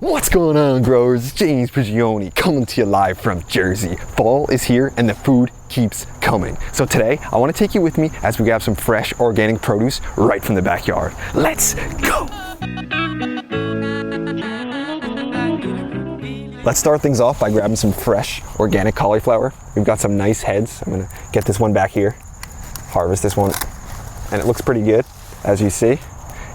What's going on, growers? It's James Prigioni coming to you live from Jersey. Fall is here and the food keeps coming. So today I want to take you with me as we grab some fresh organic produce right from the backyard. Let's go! Let's start things off by grabbing some fresh organic cauliflower. We've got some nice heads. I'm gonna get this one back here, harvest this one, and it looks pretty good, as you see.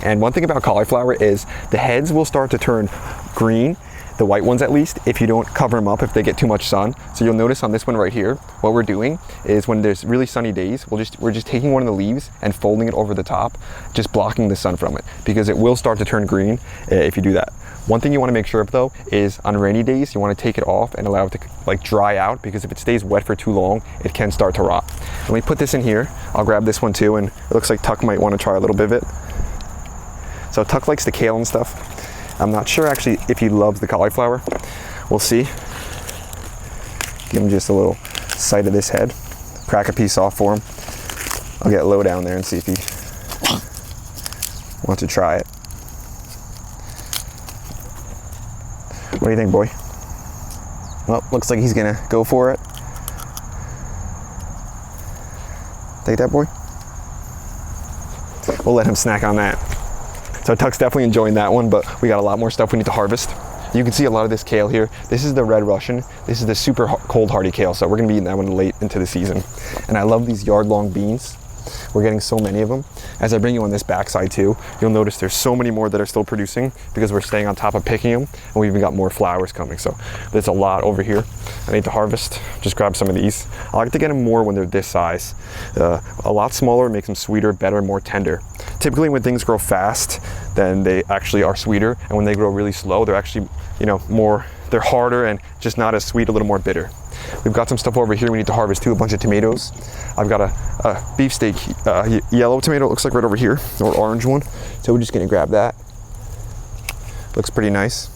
And one thing about cauliflower is the heads will start to turn green, the white ones at least, if you don't cover them up if they get too much sun. So you'll notice on this one right here, what we're doing is when there's really sunny days, we're just taking one of the leaves and folding it over the top, just blocking the sun from it, because it will start to turn green if you do that. One thing you want to make sure of though is on rainy days, you want to take it off and allow it to like dry out, because if it stays wet for too long, it can start to rot. Let me put this in here. I'll grab this one too, and it looks like Tuck might want to try a little bit of it. So Tuck likes the kale and stuff. I'm not sure actually if he loves the cauliflower. We'll see. Give him just a little sight of this head. Crack a piece off for him. I'll get low down there and see if he wants to try it. What do you think, boy? Well, looks like he's gonna go for it. Take that, boy. We'll let him snack on that. So Tuck's definitely enjoying that one, but we got a lot more stuff we need to harvest. You can see a lot of this kale here. This is the red Russian. This is the super cold hardy kale, so we're gonna be eating that one late into the season. And I love these yard-long beans. We're getting so many of them. As I bring you on this backside too, you'll notice there's so many more that are still producing because we're staying on top of picking them, and we even got more flowers coming. So there's a lot over here I need to harvest. Just grab some of these. I like to get them more when they're this size. A lot smaller makes them sweeter, better, more tender. Typically when things grow fast, then they actually are sweeter, and when they grow really slow, they're actually, they're harder and just not as sweet, a little more bitter. We've got some stuff over here we need to harvest too, a bunch of tomatoes. I've got a beefsteak yellow tomato, it looks like right over here, or orange one. So we're just gonna grab that. Looks pretty nice.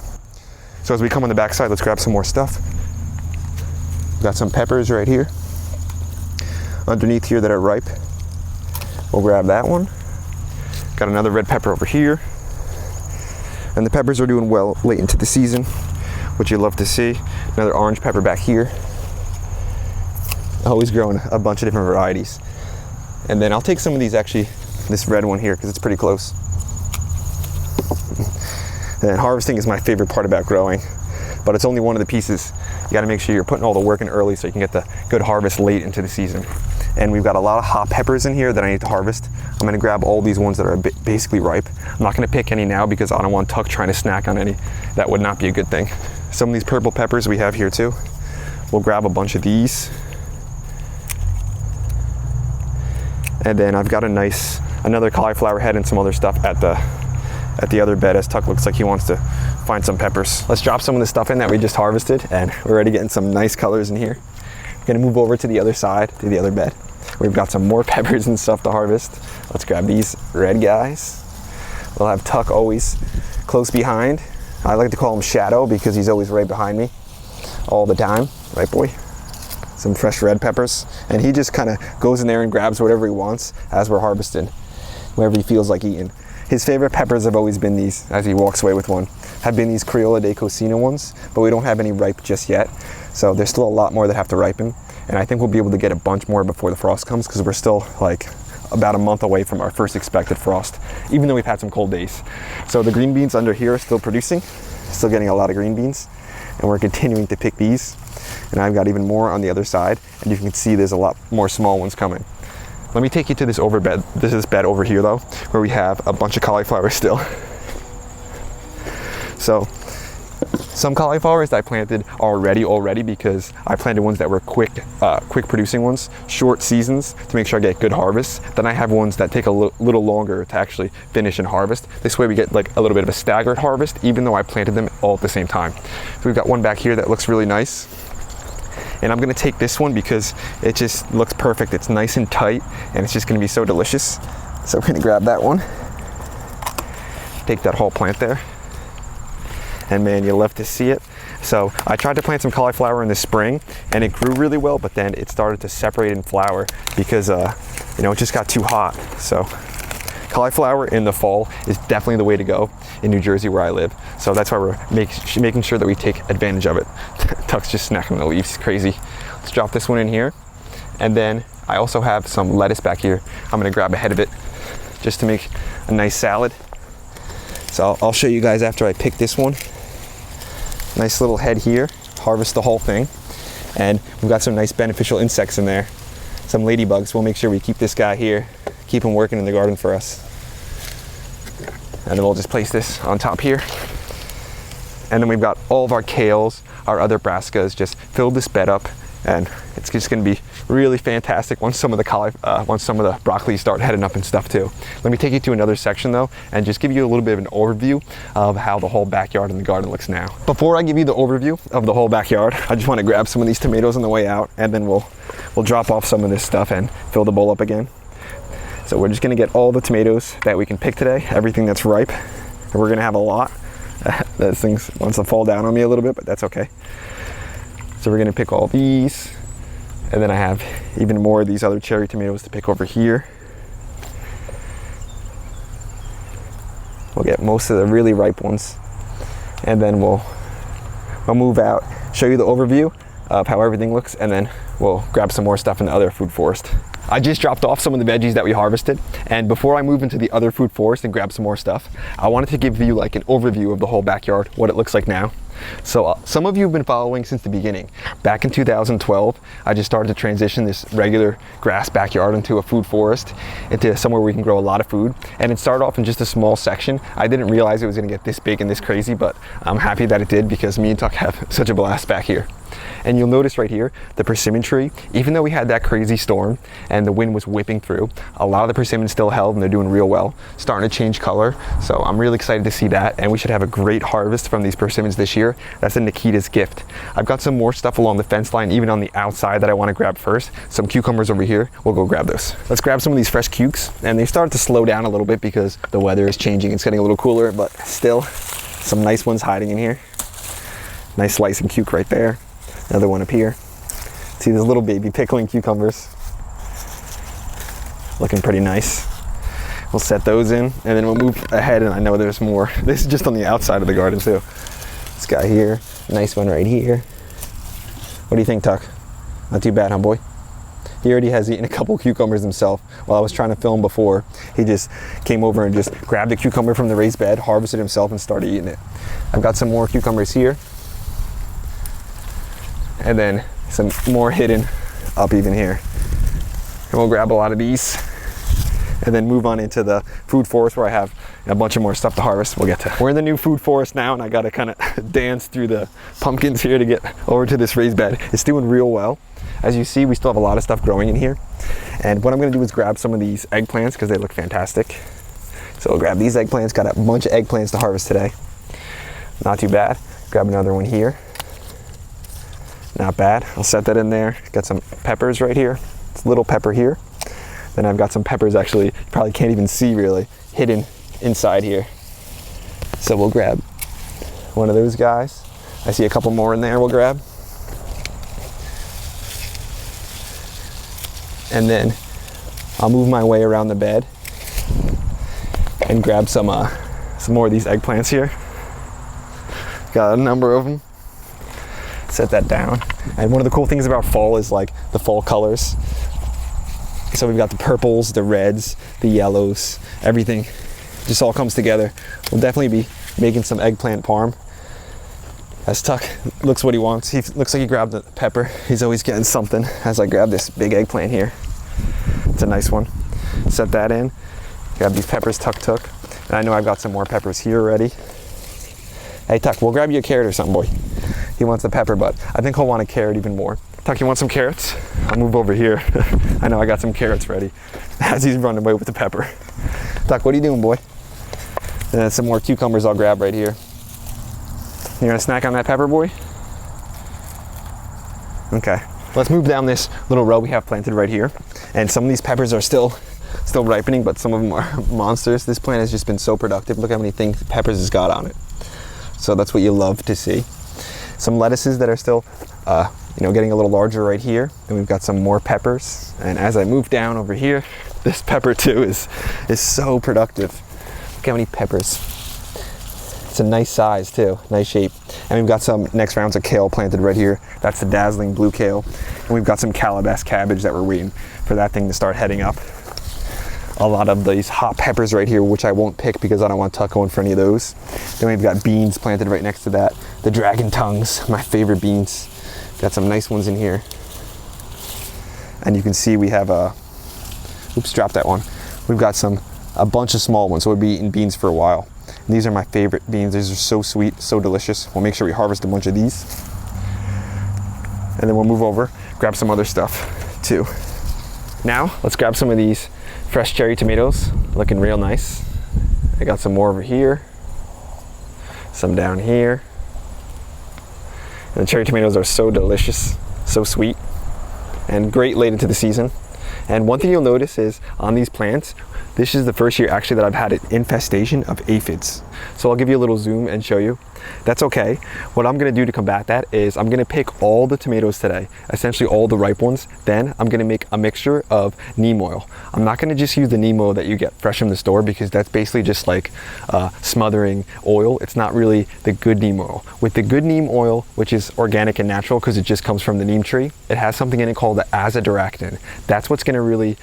So as we come on the backside, let's grab some more stuff. We've got some peppers right here. Underneath here that are ripe. We'll grab that one. Got another red pepper over here. And the peppers are doing well late into the season, which you love to see. Another orange pepper back here. Always growing a bunch of different varieties. And then I'll take some of these, actually, this red one here, because it's pretty close. And harvesting is my favorite part about growing, but it's only one of the pieces. You gotta make sure you're putting all the work in early so you can get the good harvest late into the season. And we've got a lot of hot peppers in here that I need to harvest. I'm gonna grab all these ones that are basically ripe. I'm not gonna pick any now because I don't want Tuck trying to snack on any. That would not be a good thing. Some of these purple peppers we have here too. We'll grab a bunch of these. And then I've got another cauliflower head and some other stuff at the other bed, as Tuck looks like he wants to find some peppers. Let's drop some of the stuff in that we just harvested, and we're already getting some nice colors in here. We're gonna move over to the other side, to the other bed. We've got some more peppers and stuff to harvest. Let's grab these red guys. We'll have Tuck always close behind. I like to call him Shadow because he's always right behind me all the time. Right, boy? Some fresh red peppers. And he just kind of goes in there and grabs whatever he wants as we're harvesting, whatever he feels like eating. His favorite peppers have always been these, as he walks away with one, have been these Criolla de Cocina ones, but we don't have any ripe just yet. So there's still a lot more that have to ripen. And I think we'll be able to get a bunch more before the frost comes, because we're still like about a month away from our first expected frost, even though we've had some cold days. So the green beans under here are still producing, still getting a lot of green beans, and we're continuing to pick these. And I've got even more on the other side, and you can see there's a lot more small ones coming. Let me take you to this bed over here though, where we have a bunch of cauliflower still. So some cauliflowers that I planted are ready already, because I planted ones that were quick producing ones, short seasons, to make sure I get good harvests. Then I have ones that take a little longer to actually finish and harvest. This way we get like a little bit of a staggered harvest, even though I planted them all at the same time. So we've got one back here that looks really nice. And I'm gonna take this one because it just looks perfect. It's nice and tight, and it's just gonna be so delicious. So we're gonna grab that one. Take that whole plant there. And man, you love to see it. So I tried to plant some cauliflower in the spring, and it grew really well, but then it started to separate and flower because it just got too hot. So Cauliflower in the fall is definitely the way to go in New Jersey where I live. So that's why we're making sure that we take advantage of it. Tuck's just snacking on the leaves, crazy. Let's drop this one in here. And then I also have some lettuce back here. I'm gonna grab a head of it just to make a nice salad. So I'll show you guys after I pick this one. Nice little head here, harvest the whole thing. And we've got some nice beneficial insects in there. Some ladybugs. We'll make sure we keep this guy here, keep him working in the garden for us. And then we'll just place this on top here. And then we've got all of our kales, our other brassicas, just filled this bed up, and it's just gonna be really fantastic once some of the broccoli start heading up and stuff too. Let me take you to another section though, and just give you a little bit of an overview of how the whole backyard and the garden looks now. Before I give you the overview of the whole backyard, I just wanna grab some of these tomatoes on the way out, and then we'll drop off some of this stuff and fill the bowl up again. So we're just gonna get all the tomatoes that we can pick today, everything that's ripe, and we're gonna have a lot. Those things wants to fall down on me a little bit, but that's okay. So we're gonna pick all these, and then I have even more of these other cherry tomatoes to pick over here. We'll get most of the really ripe ones, and then we'll move out, show you the overview of how everything looks, and then we'll grab some more stuff in the other food forest. I just dropped off some of the veggies that we harvested, and before I move into the other food forest and grab some more stuff, I wanted to give you like an overview of the whole backyard, what it looks like now. So some of you have been following since the beginning. Back in 2012, I just started to transition this regular grass backyard into a food forest, into somewhere where we can grow a lot of food. And it started off in just a small section. I didn't realize it was gonna get this big and this crazy, but I'm happy that it did, because me and Tuck have such a blast back here. And you'll notice right here, the persimmon tree, even though we had that crazy storm and the wind was whipping through, a lot of the persimmons still held and they're doing real well, starting to change color. So I'm really excited to see that, and we should have a great harvest from these persimmons this year. That's a Nikita's gift. I've got some more stuff along the fence line, even on the outside, that I want to grab first. Some cucumbers over here, we'll go grab those. Let's grab some of these fresh cukes, and they started to slow down a little bit because the weather is changing. It's getting a little cooler, but still some nice ones hiding in here. Nice slicing cuke right there. Another one up here. See these little baby pickling cucumbers. Looking pretty nice. We'll set those in, and then we'll move ahead, and I know there's more. This is just on the outside of the garden too. This guy here, nice one right here. What do you think, Tuck? Not too bad, huh, boy? He already has eaten a couple cucumbers himself. While I was trying to film before, he just came over and just grabbed a cucumber from the raised bed, harvested himself, and started eating it. I've got some more cucumbers here, and then some more hidden up even here. And we'll grab a lot of these, and then move on into the food forest where I have a bunch of more stuff to harvest. We'll get to. We're in the new food forest now, and I gotta kind of dance through the pumpkins here to get over to this raised bed. It's doing real well. As you see, we still have a lot of stuff growing in here. And what I'm gonna do is grab some of these eggplants because they look fantastic. So we'll grab these eggplants. Got a bunch of eggplants to harvest today. Not too bad. Grab another one here. Not bad. I'll set that in there. Got some peppers right here. It's a little pepper here. Then I've got some peppers, actually, you probably can't even see really, hidden inside here. So we'll grab one of those guys. I see a couple more in there we'll grab. And then I'll move my way around the bed and grab some more of these eggplants here. Got a number of them. Set that down. And one of the cool things about fall is like the fall colors. So we've got the purples, the reds, the yellows, everything just all comes together. We'll definitely be making some eggplant parm. As Tuck looks what he wants. He looks like he grabbed the pepper. He's always getting something. As I grab this big eggplant here. It's a nice one. Set that in. Grab these peppers Tuck took. And I know I've got some more peppers here already. Hey Tuck, we'll grab you a carrot or something, boy. He wants the pepper, but I think he'll want a carrot even more. Tuck, you want some carrots? I'll move over here. I know I got some carrots ready. As he's running away with the pepper. Tuck, what are you doing, boy? And then some more cucumbers I'll grab right here. You gonna snack on that pepper, boy? Okay. Let's move down this little row we have planted right here. And some of these peppers are still ripening, but some of them are monsters. This plant has just been so productive. Look how many things peppers it's got on it. So that's what you love to see. Some lettuces that are still you know, getting a little larger right here. And we've got some more peppers. And as I move down over here, this pepper too is so productive. Look how many peppers. It's a nice size too, nice shape. And we've got some next rounds of kale planted right here. That's the dazzling blue kale. And we've got some calabash cabbage that we're waiting for that thing to start heading up. A lot of these hot peppers right here, which I won't pick because I don't want Tuck going for any of those. Then we've got beans planted right next to that. The dragon tongues, my favorite beans. Got some nice ones in here. And you can see we have oops, dropped that one. We've got a bunch of small ones, so we'll be eating beans for a while. And these are my favorite beans. These are so sweet, so delicious. We'll make sure we harvest a bunch of these. And then we'll move over, grab some other stuff too. Now, let's grab some of these fresh cherry tomatoes, looking real nice. I got some more over here, some down here. And the cherry tomatoes are so delicious, so sweet, and great late into the season. And one thing you'll notice is on these plants, this is the first year actually that I've had an infestation of aphids. So I'll give you a little zoom and show you. That's okay. What I'm gonna do to combat that is I'm gonna pick all the tomatoes today, essentially all the ripe ones. Then I'm gonna make a mixture of neem oil. I'm not gonna just use the neem oil that you get fresh from the store because that's basically just like smothering oil. It's not really the good neem oil. With the good neem oil, which is organic and natural because it just comes from the neem tree, it has something in it called the azadirachtin. That's what's gonna really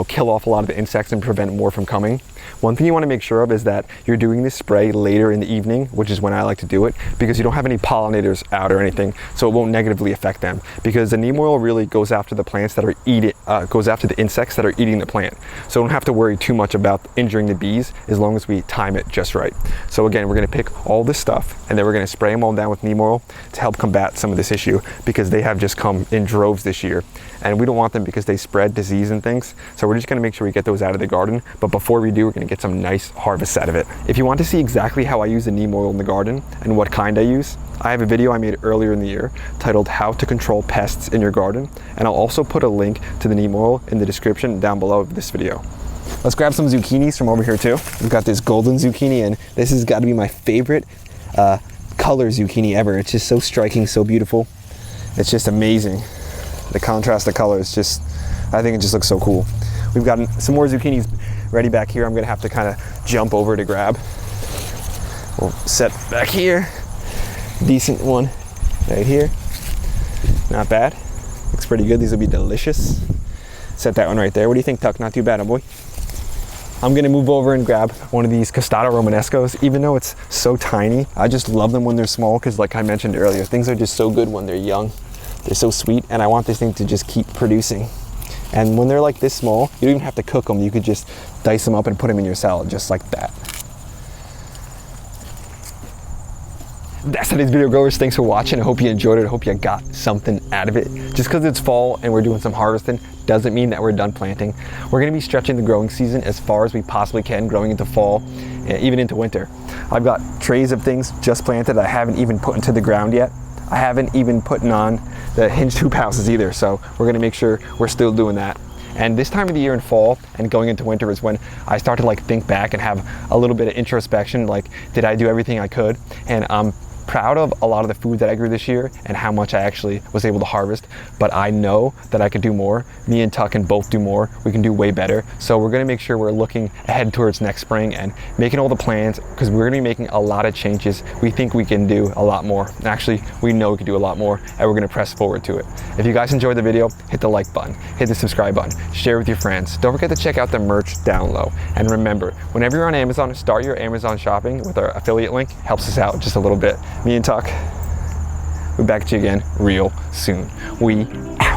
kill off a lot of the insects and prevent more from coming. One thing you want to make sure of is that you're doing this spray later in the evening, which is when I like to do it, because you don't have any pollinators out or anything, so it won't negatively affect them. Because the neem oil really goes after the plants that are goes after the insects that are eating the plant. So don't have to worry too much about injuring the bees as long as we time it just right. So again, we're going to pick all this stuff and then we're going to spray them all down with neem oil to help combat some of this issue, because they have just come in droves this year. And we don't want them because they spread disease and things. So we're just gonna make sure we get those out of the garden. But before we do, we're gonna get some nice harvests out of it. If you want to see exactly how I use the neem oil in the garden and what kind I use, I have a video I made earlier in the year titled How to Control Pests in Your Garden. And I'll also put a link to the neem oil in the description down below of this video. Let's grab some zucchinis from over here too. We've got this golden zucchini, and this has got to be my favorite color zucchini ever. It's just so striking, so beautiful. It's just amazing. The contrast of color is just, I think it just looks so cool. We've got some more zucchinis ready back here. I'm gonna have to kind of jump over to grab. We'll set back here. Decent one right here. Not bad. Looks pretty good. These will be delicious. Set that one right there. What do you think, Tuck? Not too bad, huh, boy? I'm gonna move over and grab one of these Costado Romanescos. Even though it's so tiny, I just love them when they're small because, like I mentioned earlier, things are just so good when they're young. They're so sweet, and I want this thing to just keep producing. And when they're like this small, you don't even have to cook them. You could just dice them up and put them in your salad just like that. That's today's video, growers. Thanks for watching. I hope you enjoyed it. I hope you got something out of it. Just because it's fall and we're doing some harvesting doesn't mean that we're done planting. We're going to be stretching the growing season as far as we possibly can, growing into fall, even into winter. I've got trays of things just planted I haven't even put into the ground yet. I haven't even put on the hinged hoop houses either, so we're gonna make sure we're still doing that. And this time of the year in fall and going into winter is when I start to like think back and have a little bit of introspection, like, did I do everything I could? And I'm proud of a lot of the food that I grew this year and how much I actually was able to harvest, but I know that I could do more. Me and Tuck can both do more. We can do way better. So we're gonna make sure we're looking ahead towards next spring and making all the plans, because we're gonna be making a lot of changes. We think we can do a lot more. Actually, we know we can do a lot more, and we're gonna press forward to it. If you guys enjoyed the video, hit the like button, hit the subscribe button, share with your friends. Don't forget to check out the merch down low. And remember, whenever you're on Amazon, start your Amazon shopping with our affiliate link. Helps us out just a little bit. Me and Tuck, we'll be back at you again real soon. We out.